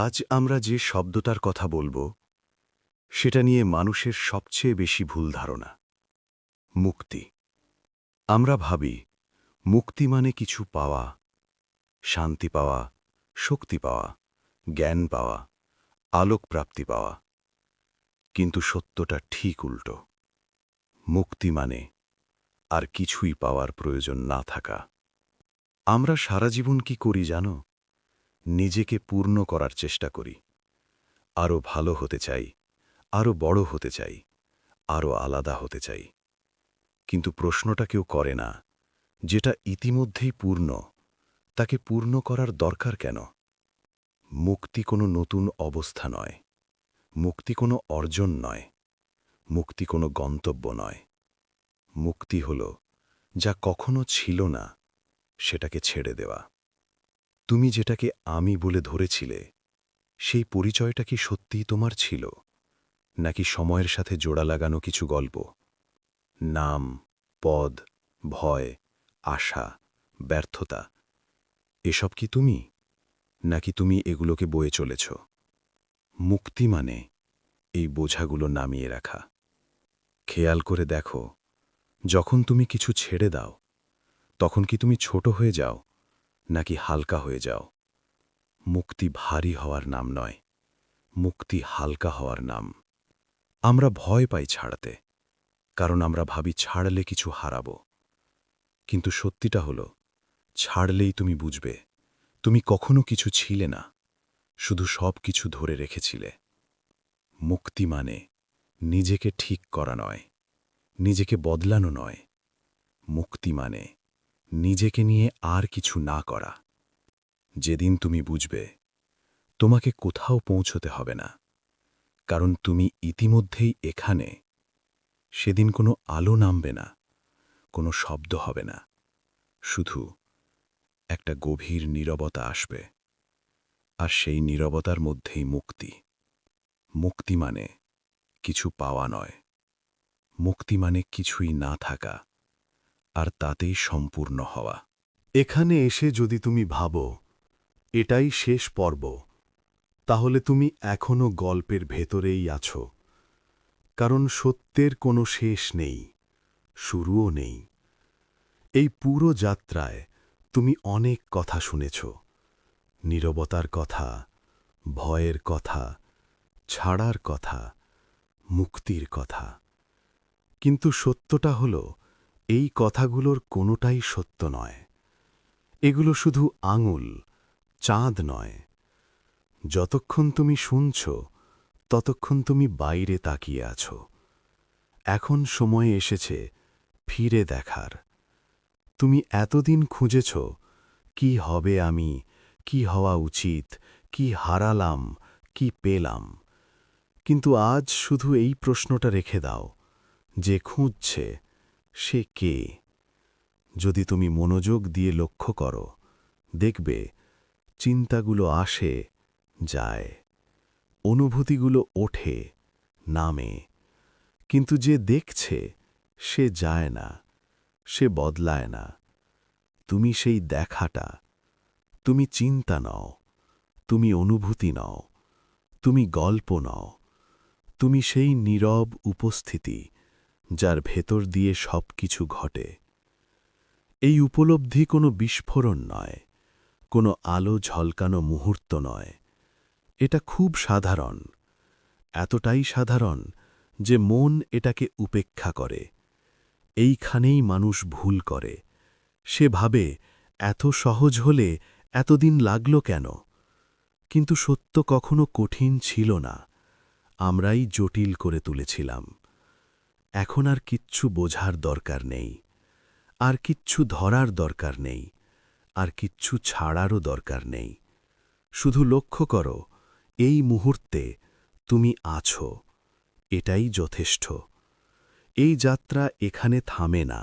আজ আমরা যে শব্দটার কথা বলবো সেটা নিয়ে মানুষের সবচেয়ে বেশি ভুল ধারণা মুক্তি। আমরা ভাবি মুক্তি মানে কিছু পাওয়া, শান্তি পাওয়া, শক্তি পাওয়া, জ্ঞান পাওয়া, আলোক প্রাপ্তি পাওয়া। কিন্তু সত্যটা ঠিক উল্টো। মুক্তি মানে আর কিছুই পাওয়ার প্রয়োজন না থাকা। আমরা সারা জীবন কি করি জানো? নিজেকে পূর্ণ করার চেষ্টা করি। আরও ভালো হতে চাই, আরও বড় হতে চাই, আরও আলাদা হতে চাই। কিন্তু প্রশ্নটা কেউ করে না, যেটা ইতিমধ্যেই পূর্ণ তাকে পূর্ণ করার দরকার কেন? মুক্তি কোনো নতুন অবস্থা নয়, মুক্তি কোনো অর্জন নয়, মুক্তি কোনো গন্তব্য নয়। মুক্তি হল যা কখনো ছিল না সেটাকে ছেড়ে দেওয়া। তুমি যেটাকে আমি বলে ধরেছিলে সেই পরিচয়টা কি সত্যিই তোমার ছিল, নাকি সময়ের সাথে জোড়া লাগানো কিছু গল্প? নাম, পদ, ভয়, আশা, ব্যর্থতা, এসব কি তুমি, নাকি তুমি এগুলোকে বয়ে চলেছ? মুক্তি মানে এই বোঝাগুলো নামিয়ে রাখা। খেয়াল করে দেখো, যখন তুমি কিছু ছেড়ে দাও তখন কি তুমি ছোট হয়ে যাও, নাকি হালকা হয়ে যাও? মুক্তি ভারী হওয়ার নাম নয়, মুক্তি হালকা হওয়ার নাম। আমরা ভয় পাই ছাড়তে, কারণ আমরা ভাবি ছাড়লে কিছু হারাবো। কিন্তু সত্যিটা হলো, ছাড়লেই তুমি বুঝবে তুমি কখনো কিছু ছিলে না, শুধু সব কিছু ধরে রেখেছিলে। মুক্তি মানে নিজেকে ঠিক করা নয়, নিজেকে বদলানো নয়। মুক্তি মানে নিজেকে নিয়ে আর কিছু না করা। যেদিন তুমি বুঝবে তোমাকে কোথাও পৌঁছতে হবে না, কারণ তুমি ইতিমধ্যেই এখানে, সেদিন কোনো আলো নামবে না, কোনো শব্দ হবে না, শুধু একটা গভীর নীরবতা আসবে। আর সেই নীরবতার মধ্যেই মুক্তি। মুক্তি মানে কিছু পাওয়া নয়, মুক্তি মানে কিছুই না থাকা, আর তাতেই সম্পূর্ণ হওয়া। এখানে এসে যদি তুমি ভাবো এটাই শেষ পর্ব, তাহলে তুমি এখনো গল্পের ভেতরেই আছো। কারণ সত্যের কোনো শেষ নেই, শুরুও নেই। এই পুরো যাত্রায় তুমি অনেক কথা শুনেছ, নীরবতার কথা, ভয়ের কথা, ছাড়ার কথা, মুক্তির কথা। কিন্তু সত্যটা হল, এই কথাগুলোর কোনোটাই সত্য নয়। এগুলো শুধু আঙুল, চাঁদ নয়। যতক্ষণ তুমি শুনছ ততক্ষণ তুমি বাইরে তাকিয়ে আছো। এখন সময় এসেছে ফিরে দেখার। তুমি এতদিন খুঁজেছ কি হবে আমি, কি হওয়া উচিত, কি হারালাম, কি পেলাম। কিন্তু আজ শুধু এই প্রশ্নটা রেখে দাও, যে খুঁজছে সে কে? যদি তুমি মনোযোগ দিয়ে লক্ষ্য করো, দেখবে চিন্তাগুলো আসে, যায়, অনুভূতিগুলো ওঠে, নামে। কিন্তু যে দেখছে সে যায় না, সে বদলায় না। তুমি সেই দেখাটা। তুমি চিন্তা নও, তুমি অনুভূতি নও, তুমি গল্প নও। তুমি সেই নীরব উপস্থিতি, যার ভেতর দিয়ে সব কিছু ঘটে। এই উপলব্ধি কোনো বিস্ফোরণ নয়, কোনো আলো ঝলকানো মুহূর্ত নয়। এটা খুব সাধারণ, এতটাই সাধারণ যে মন এটাকে উপেক্ষা করে। এইখানেই মানুষ ভুল করে। সে ভাবে এত সহজ হলে এতদিন লাগল কেন? কিন্তু সত্য কখনো কঠিন ছিল না, আমরাই জটিল করে তুলেছিলাম। এখন আর কিচ্ছু বোঝার দরকার নেই, আর কিচ্ছু ধরার দরকার নেই, আর কিচ্ছু ছাড়ারও দরকার নেই। শুধু লক্ষ্য করো, এই মুহূর্তে তুমি আছো, এটাই যথেষ্ট। এই যাত্রা এখানে থামে না,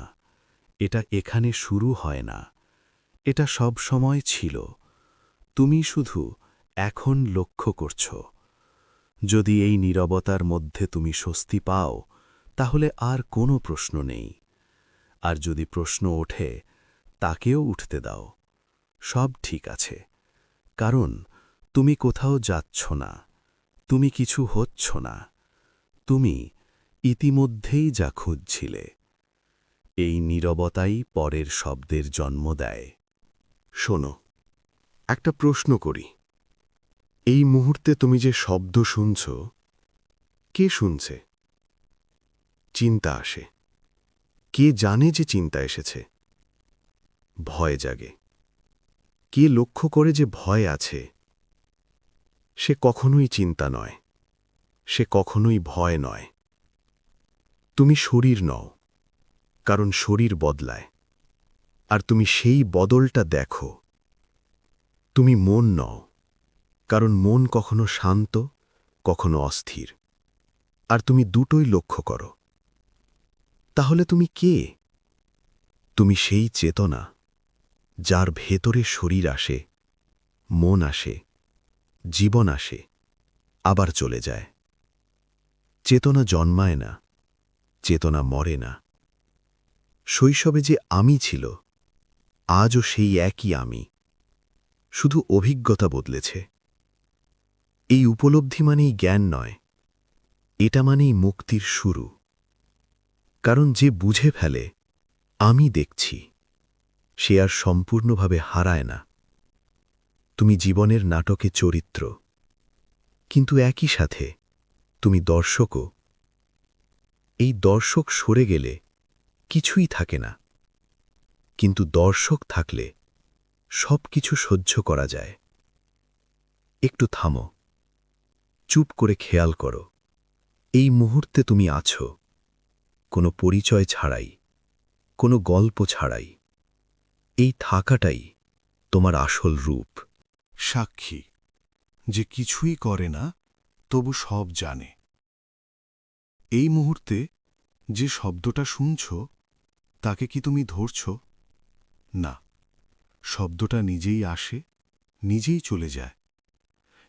এটা এখানে শুরু হয় না, এটা সব সময় ছিল। তুমি শুধু এখন লক্ষ্য করছ। যদি এই নীরবতার মধ্যে তুমি স্বস্তি পাও, তাহলে আর কোনো প্রশ্ন নেই। আর যদি প্রশ্ন ওঠে, তাকেও উঠতে দাও। সব ঠিক আছে, কারণ তুমি কোথাও যাচ্ছ না, তুমি কিছু হচ্ছ না, তুমি ইতিমধ্যেই যা খুঁজছিলে। এই নীরবতাই পরের শব্দের জন্ম দেয়। শোনো, একটা প্রশ্ন করি। এই মুহূর্তে তুমি যে শব্দ শুনছ, কে শুনছে? চিন্তা আসে। কে জানে যে চিন্তা এসেছে? ভয় জাগে। কে লক্ষ্য করে যে ভয় আছে? সে কখনোই চিন্তা নয়, সে কখনোই ভয় নয়। তুমি শরীর নও, কারণ শরীর বদলায়, আর তুমি সেই বদলটা দেখো। তুমি মন নও, কারণ মন কখনো শান্ত, কখনো অস্থির, আর তুমি দুটোই লক্ষ্য করো। তাহলে তুমি কে? তুমি সেই চেতনা, যার ভেতরে শরীর আসে, মন আসে, জীবন আসে, আবার চলে যায়। চেতনা জন্মায় না, চেতনা মরে না। শৈশবে যে আমি ছিল, আজও সেই একই আমি, শুধু অভিজ্ঞতা বদলেছে। এই উপলব্ধি মানেই জ্ঞান নয়, এটা মানেই মুক্তির শুরু। কারণ যে বুঝে ফেলে আমি দেখছি, সে আর সম্পূর্ণভাবে হারায় না। তুমি জীবনের নাটকে চরিত্র, কিন্তু একই সাথে তুমি দর্শকও। এই দর্শক সরে গেলে কিছুই থাকে না, কিন্তু দর্শক থাকলে সব কিছু সহ্য করা যায়। একটু থামো, চুপ করে খেয়াল করো। এই মুহূর্তে তুমি আছো, কোনো পরিচয় ছাড়াই, কোনো গল্প ছাড়াই। এই থাকাটাই তোমার আসল রূপ। সাক্ষী, যে কিছুই করে না, তবু সব জানে। এই মুহূর্তে যে শব্দটা শুনছ, তাকে কি তুমি ধরছ? না, শব্দটা নিজেই আসে, নিজেই চলে যায়।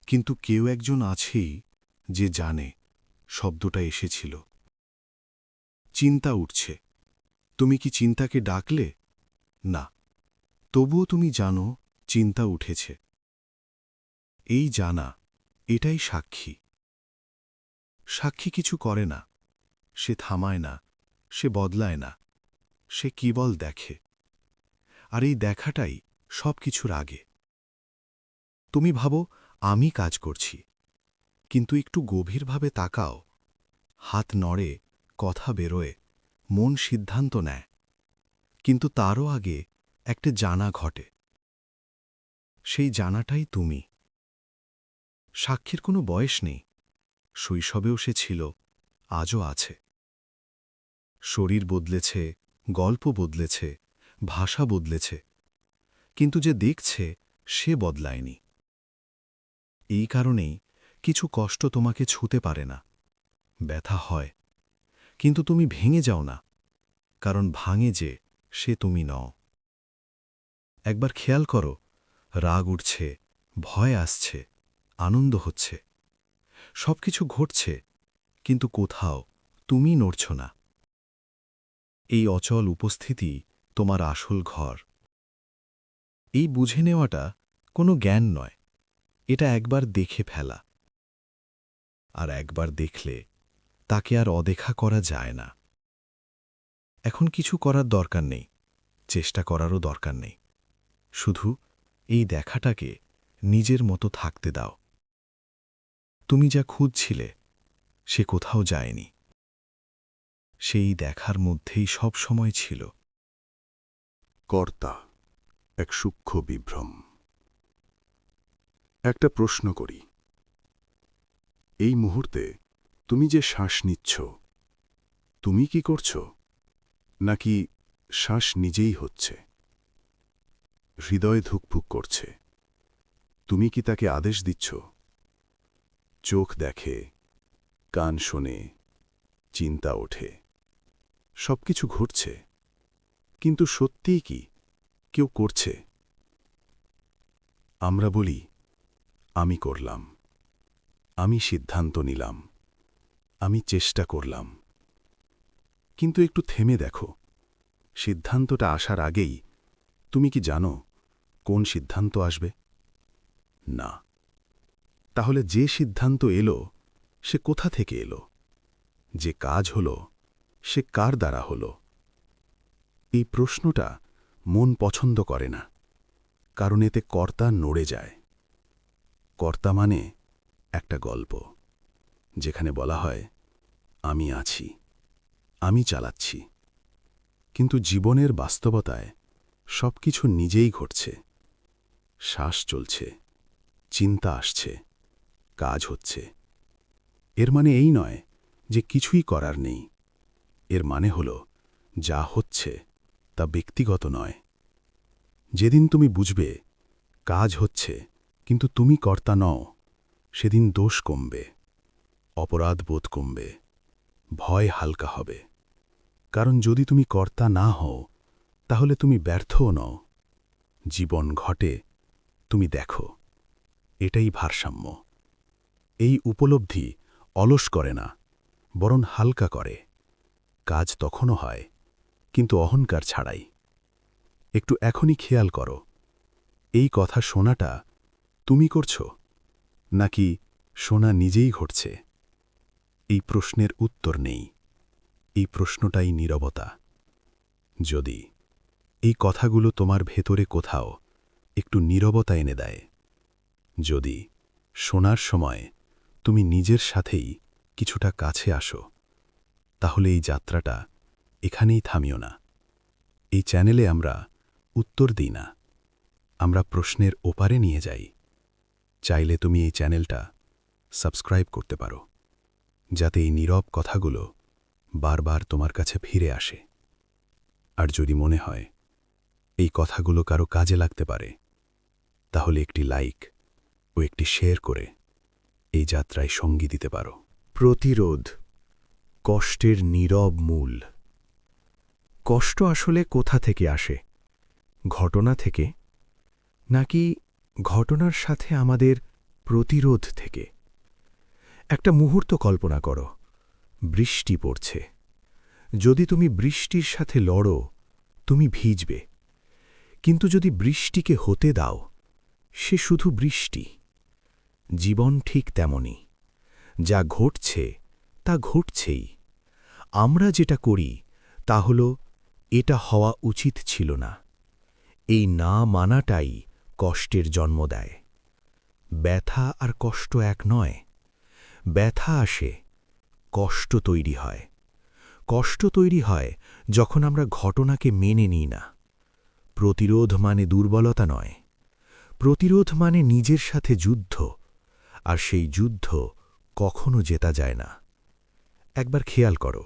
কিন্তু কেউ একজন আছেই যে জানে শব্দটা এসেছিল। চিন্তা উঠছে। তুমি কি চিন্তাকে ডাকলে? না, তবুও তুমি জানো চিন্তা উঠেছে। এই জানা, এটাই সাক্ষী। সাক্ষী কিছু করে না, সে থামায় না, সে বদলায় না, সে কেবল দেখে। আর এই দেখাটাই সব কিছুর আগে। তুমি ভাবো আমি কাজ করছি, কিন্তু একটু গভীরভাবে তাকাও। হাত নড়ে, কথা বেরোয়, মন সিদ্ধান্ত নেয়, কিন্তু তারও আগে একটা জানা ঘটে। সেই জানাটাই তুমি। সাক্ষীর কোনো বয়স নেই, শৈশবেও সে ছিল, আজও আছে। শরীর বদলেছে, গল্প বদলেছে, ভাষা বদলেছে, কিন্তু যে দেখছে সে বদলায়নি। এই কারণেই কিছু কষ্ট তোমাকে ছুঁতে পারে না। ব্যথা হয়, কিন্তু তুমি ভেঙে যাও না, কারণ ভাঙে যে সে তুমি নও। একবার খেয়াল করো, রাগ উঠছে, ভয় আসছে, আনন্দ হচ্ছে, সবকিছু ঘটছে, কিন্তু কোথাও তুমি নড়ছ না। এই অচল উপস্থিতি তোমার আসল ঘর। এই বুঝে নেওয়াটা কোনো জ্ঞান নয়, এটা একবার দেখে ফেলা। আর একবার দেখলে তাকে আর অদেখা করা যায় না। এখন কিছু করার দরকার নেই, চেষ্টা করারও দরকার নেই। শুধু এই দেখাটাকে নিজের মতো থাকতে দাও। তুমি যা খুঁজছিলে সে কোথাও যায়নি, সেই দেখার মধ্যেই সব সময় ছিল। কর্তা, এক সূক্ষ্ম বিভ্রম। একটা প্রশ্ন করি। এই মুহূর্তে তুমি যে শ্বাস নিচ্ছ, তুমি কি করছ, নাকি শ্বাস নিজেই হচ্ছে? হৃদয় ধুকপুক করছে, তুমি কি তাকে আদেশ দিচ্ছ? চোখ দেখে, কান শোনে, চিন্তা ওঠে, সবকিছু ঘটছে, কিন্তু সত্যিই কি কেউ করছে? আমরা বলি, আমি করলাম, আমি সিদ্ধান্ত নিলাম, আমি চেষ্টা করলাম। কিন্তু একটু থেমে দেখো, সিদ্ধান্তটা আসার আগেই তুমি কি জানো কোন সিদ্ধান্ত আসবে? না, তাহলে যে সিদ্ধান্ত এলো সে কোথা থেকে এলো? যে কাজ হলো সে কার দ্বারা হলো? এই প্রশ্নটা মন পছন্দ করে না, কারণ এতে কর্তা নড়ে যায়। কর্তা মানে একটা গল্প, যেখানে বলা হয় আমি আছি, আমি চালাচ্ছি। কিন্তু জীবনের বাস্তবতায় সবকিছু নিজেই ঘটছে। শ্বাস চলছে, চিন্তা আসছে, কাজ হচ্ছে। এর মানে এই নয় যে কিছুই করার নেই। এর মানে হল যা হচ্ছে তা ব্যক্তিগত নয়। যেদিন তুমি বুঝবে কাজ হচ্ছে কিন্তু তুমি কর্তা নও, সেদিন দোষ কমবে, অপরাধ বোধ কমবে, ভয় হালকা হবে। কারণ যদি তুমি কর্তা না হও, তাহলে তুমি ব্যর্থও নও। জীবন ঘটে, তুমি দেখো। এটাই ভারসাম্য। এই উপলব্ধি অলস করে না, বরং হালকা করে। কাজ তখনও হয়, কিন্তু অহংকার ছাড়াই। একটু এখনই খেয়াল করো, এই কথা শোনাটা তুমি করছো, নাকি শোনা নিজেই ঘটছে? এই প্রশ্নের উত্তর নেই। এই প্রশ্নটাই নীরবতা। যদি এই কথাগুলো তোমার ভেতরে কোথাও একটু নীরবতা এনে দেয়, যদি শোনার সময় তুমি নিজের সাথেই কিছুটা কাছে আসো, তাহলে এই যাত্রাটা এখানেই থামিও না। এই চ্যানেলে আমরা উত্তর দিই না, আমরা প্রশ্নের ওপারে নিয়ে যাই। চাইলে তুমি এই চ্যানেলটা সাবস্ক্রাইব করতে পারো, যাতে এই নীরব কথাগুলো বারবার তোমার কাছে ফিরে আসে। আর যদি মনে হয় এই কথাগুলো কারো কাজে লাগতে পারে, তাহলে একটি লাইক ও একটি শেয়ার করে এই যাত্রায় সঙ্গী দিতে পারো। প্রতিরোধ, কষ্টের নীরব মূল। কষ্ট আসলে কোথা থেকে আসে? ঘটনা থেকে, নাকি ঘটনার সাথে আমাদের প্রতিরোধ থেকে? একটা মুহূর্ত কল্পনা করো, বৃষ্টি পড়ছে। যদি তুমি বৃষ্টির সাথে লড়ো, তুমি ভিজবে। কিন্তু যদি বৃষ্টিকে হতে দাও, সে শুধু বৃষ্টি। জীবন ঠিক তেমনই। যা ঘটছে তা ঘটছেই। আমরা যেটা করি তা হল এটা হওয়া উচিত ছিল না। এই না মানাটাই কষ্টের জন্ম দেয়। ব্যথা আর কষ্ট এক নয়। ব্যথা আসে, কষ্ট তৈরি হয়। কষ্ট তৈরি হয় যখন আমরা ঘটনাকে মেনে নিই না। প্রতিরোধ মানে দুর্বলতা নয়। প্রতিরোধ মানে নিজের সাথে যুদ্ধ, আর সেই যুদ্ধ কখনো জেতা যায় না। একবার খেয়াল করো,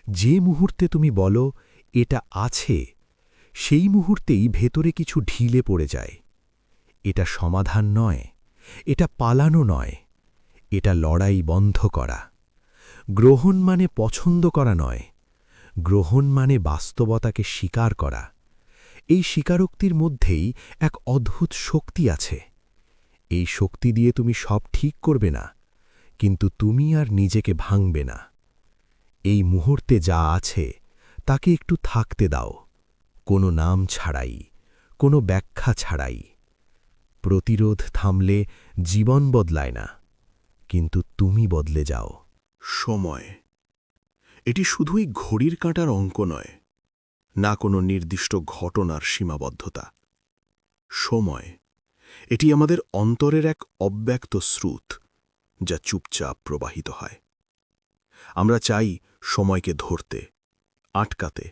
যে মুহূর্তে তুমি বলো এটা আছে, সেই মুহূর্তেই ভেতরে কিছু ঢিলে পড়ে যায়। এটা সমাধান নয়, এটা পালানো নয়, এটা লড়াই বন্ধ করা। গ্রহণ মানে পছন্দ করা নয়, গ্রহণ মানে বাস্তবতাকে স্বীকার করা। এই স্বীকারোক্তির মধ্যেই এক অদ্ভুত শক্তি আছে। এই শক্তি দিয়ে তুমি সব ঠিক করবে না, কিন্তু তুমি আর নিজেকে ভাঙবে না। এই মুহূর্তে যা আছে তাকে একটু থাকতে দাও, কোনো নাম ছাড়াই, কোনো ব্যাখ্যা ছাড়াই। প্রতিরোধ থামলে জীবন বদলায় না, কিন্তু তুমি বদলে যাও। সময়, এটি শুধুই ঘড়ির কাঁটার অঙ্ক নয়, না কোনো নির্দিষ্ট ঘটনার সীমাবদ্ধতা। সময়, এটি আমাদের অন্তরের এক অব্যক্ত স্রোত, যা চুপচাপ প্রবাহিত হয়। আমরা চাই সময়কে ধরতে, আটকাতে,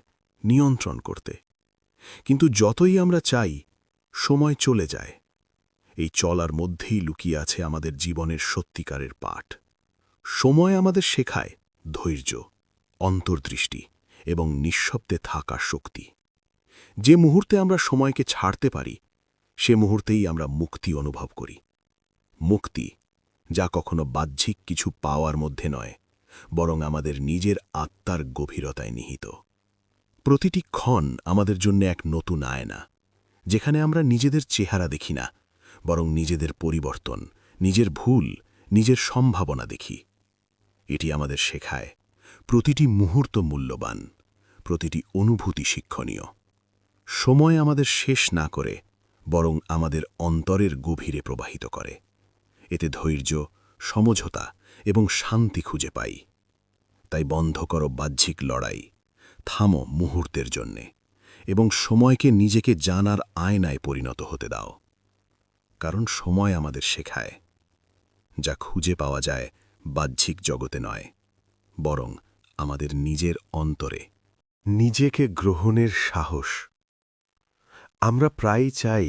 নিয়ন্ত্রণ করতে। কিন্তু যতই আমরা চাই, সময় চলে যায়। এই চলার মধ্যেই লুকিয়ে আছে আমাদের জীবনের সত্যিকারের পাঠ। সময় আমাদের শেখায় ধৈর্য, অন্তর্দৃষ্টি এবং নিঃশব্দে থাকার শক্তি। যে মুহূর্তে আমরা সময়কে ছাড়তে পারি, সে মুহূর্তেই আমরা মুক্তি অনুভব করি। মুক্তি, যা কখনো বাহ্যিক কিছু পাওয়ার মধ্যে নয়, বরং আমাদের নিজের আত্মার গভীরতায় নিহিত। প্রতিটি ক্ষণ আমাদের জন্য এক নতুন আয়না, যেখানে আমরা নিজেদের চেহারা দেখি না, বরং নিজেদের পরিবর্তন, নিজের ভুল, নিজের সম্ভাবনা দেখি। এটি আমাদের শেখায় প্রতিটি মুহূর্ত মূল্যবান, প্রতিটি অনুভূতি শিক্ষণীয়। সময় আমাদের শেষ না করে, বরং আমাদের অন্তরের গভীরে প্রবাহিত করে। এতে ধৈর্য, সমঝোতা এবং শান্তি খুঁজে পাই। তাই বন্ধ করো বাহ্যিক লড়াই, থামো মুহূর্তের জন্যে এবং সময়কে নিজেকে জানার আয়নায় পরিণত হতে দাও। কারণ সময় আমাদের শেখায়, যা খুঁজে পাওয়া যায় বাহ্যিক জগতে নয়, বরং আমাদের নিজের অন্তরে। নিজেকে গ্রহণের সাহস। আমরা প্রায়ই চাই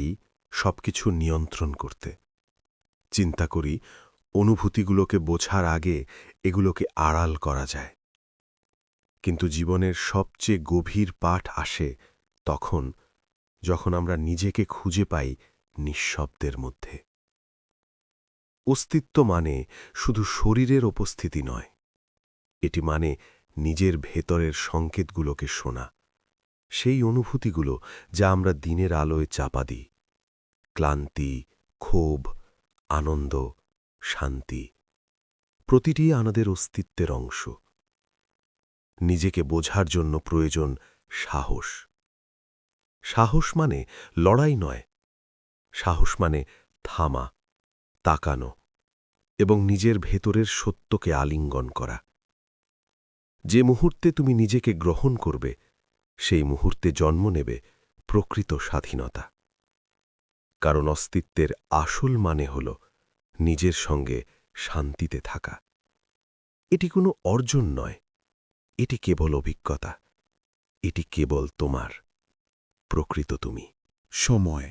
সবকিছু নিয়ন্ত্রণ করতে। চিন্তা করি অনুভূতিগুলোকে বোঝার আগে এগুলোকে আড়াল করা যায়। কিন্তু জীবনের সবচেয়ে গভীর পাঠ আসে তখন, যখন আমরা নিজেকে খুঁজে পাই নিঃশব্দের মধ্যে। অস্তিত্ব মানে শুধু শরীরের উপস্থিতি নয়, এটি মানে নিজের ভেতরের সংকেতগুলোকে শোনা, সেই অনুভূতিগুলো যা আমরা দিনের আলোয় চাপা দিই। ক্লান্তি, ক্ষোভ, আনন্দ, শান্তি, প্রতিটি আমাদের অস্তিত্বের অংশ। নিজেকে বোঝার জন্য প্রয়োজন সাহস। সাহস মানে লড়াই নয়, সাহস মানে থামা, তাকানো এবং নিজের ভেতরের সত্যকে আলিঙ্গন করা। যে মুহূর্তে তুমি নিজেকে গ্রহণ করবে, সেই মুহূর্তে জন্ম নেবে প্রকৃত স্বাধীনতা। কারণ অস্তিত্বের আসল মানে হল নিজের সঙ্গে শান্তিতে থাকা। এটি কোনো অর্জন নয়, এটি কেবল অভিজ্ঞতা, এটি কেবল তোমার প্রকৃত তুমি। সময়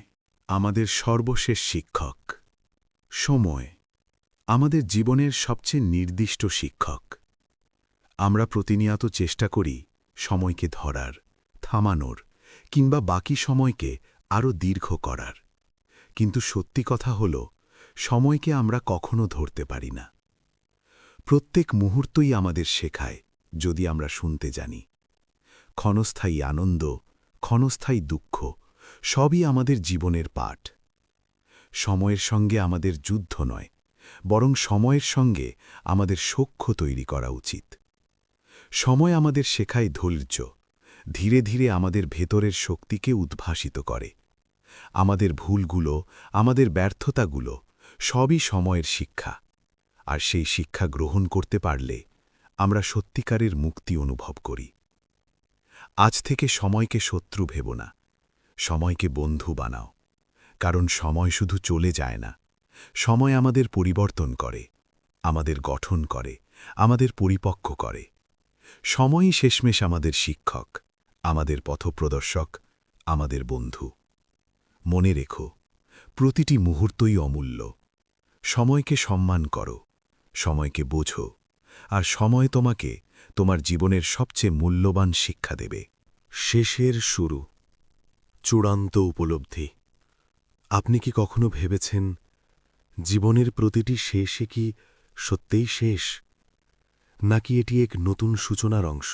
আমাদের সর্বশেষ শিক্ষক। সময় আমাদের জীবনের সবচেয়ে নির্দিষ্ট শিক্ষক। আমরা প্রতিনিয়ত চেষ্টা করি সময়কে ধরার, থামানোর কিংবা বাকি সময়কে আরও দীর্ঘ করার। কিন্তু সত্যি কথা হল, সময়কে আমরা কখনো ধরতে পারি না। প্রত্যেক মুহূর্তই আমাদের শেখায়, যদি আমরা শুনতে জানি। ক্ষণস্থায়ী আনন্দ, ক্ষণস্থায়ী দুঃখ সবই আমাদের জীবনের পাঠ। সময়ের সঙ্গে আমাদের যুদ্ধ নয়, বরং সময়ের সঙ্গে আমাদের সখ্য তৈরি করা উচিত। সময় আমাদের শেখায় ধৈর্য, ধীরে ধীরে আমাদের ভেতরের শক্তিকে উদ্ভাসিত করে। আমাদের ভুলগুলো, আমাদের ব্যর্থতাগুলো সবই সময়ের শিক্ষা। আর সেই শিক্ষা গ্রহণ করতে পারলে আমরা সত্যিকারের মুক্তি অনুভব করি। আজ থেকে সময়কে শত্রু ভেবো না, সময়কে বন্ধু বানাও। কারণ সময় শুধু চলে যায় না, সময় আমাদের পরিবর্তন করে, আমাদের গঠন করে, আমাদের পরিপক্ক করে। সময়ই শেষমেশ আমাদের শিক্ষক, আমাদের পথপ্রদর্শক, আমাদের বন্ধু। মনে রেখো, প্রতিটি মুহূর্তই অমূল্য। সময়কে সম্মান করো, সময়কে বোঝো, আর সময় তোমাকে তোমার জীবনের সবচেয়ে মূল্যবান শিক্ষা দেবে। শেষের শুরু, চূড়ান্ত উপলব্ধি। আপনি কি কখনো ভেবেছেন, জীবনের প্রতিটি শেষে কি সত্যিই শেষ, নাকি এটি এক নতুন সূচনার অংশ?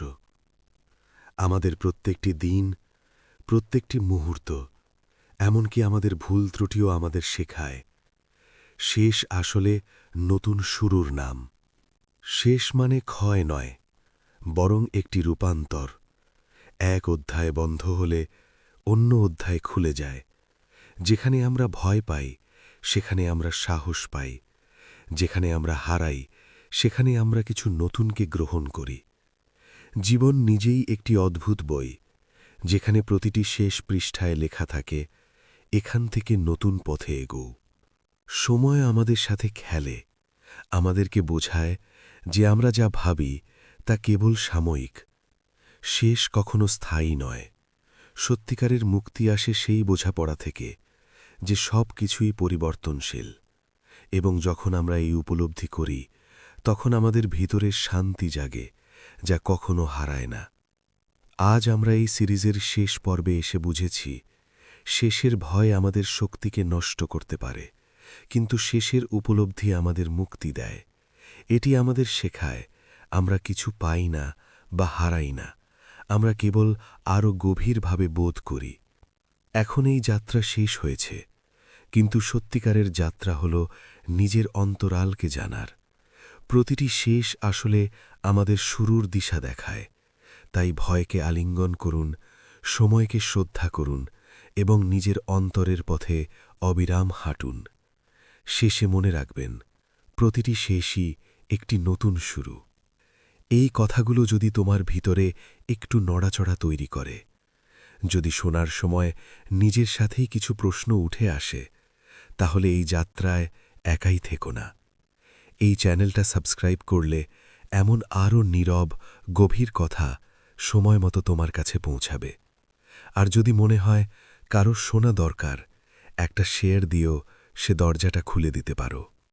আমাদের প্রত্যেকটি দিন, প্রত্যেকটি মুহূর্ত, এমনকি আমাদের ভুল ত্রুটিও আমাদের শেখায় শেষ আসলে নতুন শুরুর নাম। শেষ মানে ক্ষয় নয়, বরং একটি রূপান্তর। এক অধ্যায় বন্ধ হলে অন্য অধ্যায় খুলে যায়। যেখানে আমরা ভয় পাই, সেখানে আমরা সাহস পাই। যেখানে আমরা হারাই, সেখানে আমরা কিছু নতুনকে গ্রহণ করি। জীবন নিজেই একটি অদ্ভুত বই, যেখানে প্রতিটি শেষ পৃষ্ঠায় লেখা থাকে, এখান থেকে নতুন পথে এগোও। সময় আমাদের সাথে খেলে, আমাদেরকে বোঝায় যে আমরা যা ভাবি তা কেবল সাময়িক। শেষ কখনো স্থায়ী নয়। সত্যিকারের মুক্তি আসে সেই বোঝাপড়া থেকে যে সব কিছুই পরিবর্তনশীল। এবং যখন আমরা এই উপলব্ধি করি, তখন আমাদের ভিতরের শান্তি জাগে, যা কখনো হারায় না। আজ আমরা এই সিরিজের শেষ পর্বে এসে বুঝেছি, শেষের ভয় আমাদের শক্তিকে নষ্ট করতে পারে, কিন্তু শেষের উপলব্ধি আমাদের মুক্তি দেয়। এটি আমাদের শেখায়, আমরা কিছু পাই না বা হারাই না, আমরা কেবল আরও গভীরভাবে বোধ করি। এখন এই যাত্রা শেষ হয়েছে, কিন্তু সত্যিকারের যাত্রা হল নিজের অন্তরালকে জানার। প্রতিটি শেষ আসলে আমাদের শুরুর দিশা দেখায়। তাই ভয়কে আলিঙ্গন করুন, সময়কে শ্রদ্ধা করুন এবং নিজের অন্তরের পথে অবিরাম হাঁটুন। শেষে মনে রাখবেন, প্রতিটি শেষই একটি নতুন শুরু। এই কথাগুলো যদি তোমার ভিতরে একটু নড়াচড়া তৈরি করে, যদি শোনার সময় নিজের সাথেই কিছু প্রশ্ন উঠে আসে, তাহলে এই যাত্রায় একাই থেকো না। এই চ্যানেলটা সাবস্ক্রাইব করলে এমন আরও নীরব গভীর কথা সময় মতো তোমার কাছে পৌঁছাবে। আর যদি মনে হয় কারো শোনা দরকার, একটা শেয়ার দিয়েও সে দরজাটা খুলে দিতে পারো।